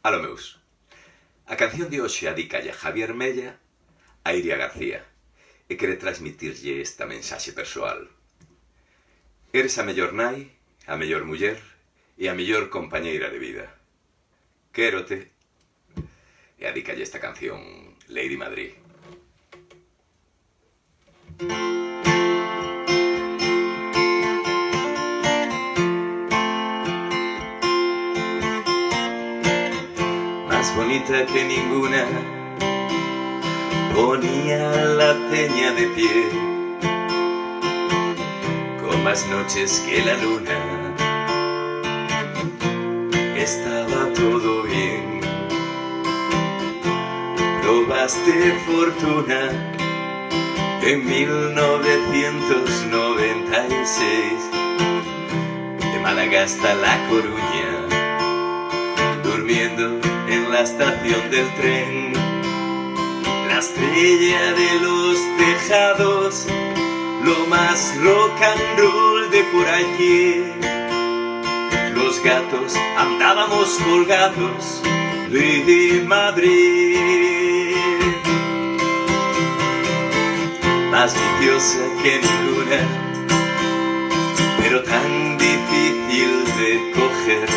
Aló meus. A canción de hoxe adicalle a Javier Mella a Iria García e quere transmitirlle esta mensaxe persoal. Eres a mellor nai, a mellor muller e a mellor compañeira de vida. Quérote. E adicalle esta canción Lady Madrid. Más bonita que ninguna, ponía la peña de pie, con más noches que la luna, estaba todo bien. Probaste fortuna en 1996, de Málaga hasta La Coruña, durmiendo en la estación del tren. La estrella de los tejados, lo más rock and roll de por allí. Los gatos andábamos colgados de Madrid. Más viciosa que ninguna, pero tan difícil de coger.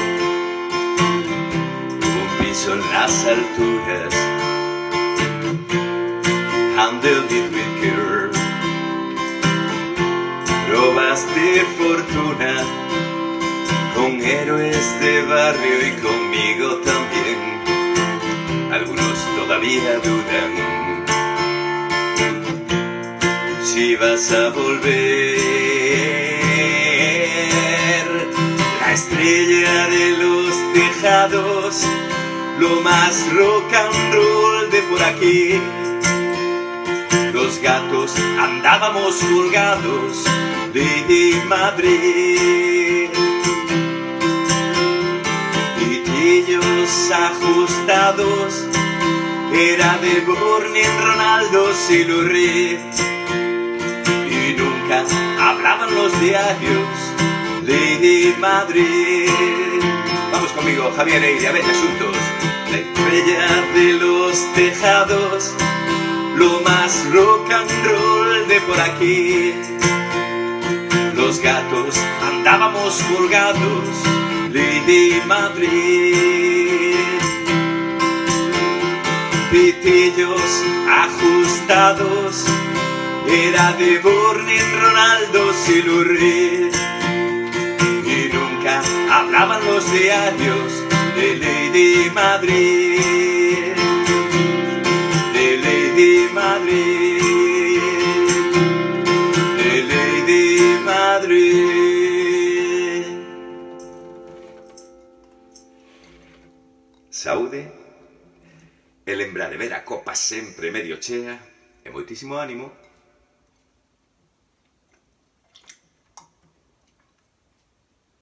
En las alturas, handle it with care. Probaste fortuna con héroes de barrio y conmigo también. Algunos todavía dudan si vas a volver. La estrella de los tejados, lo más rock and roll de por aquí. Los gatos andábamos colgados de Madrid. Pitillos ajustados, era de Borni, Ronaldo y Lurri. Y nunca hablaban los diarios de Madrid. Vamos conmigo, Javier e Iria, venga juntos. La estrella de los tejados, lo más rock and roll de por aquí. Los gatos andábamos colgados de Madrid. Pitillos ajustados, era de Borni, Ronaldo y Lurri. Y nunca hablaban los diarios de Lady Madrid, de Lady Madrid, de Lady Madrid. Saúde, e lembra de ver a copa sempre medio chea e moitísimo ánimo.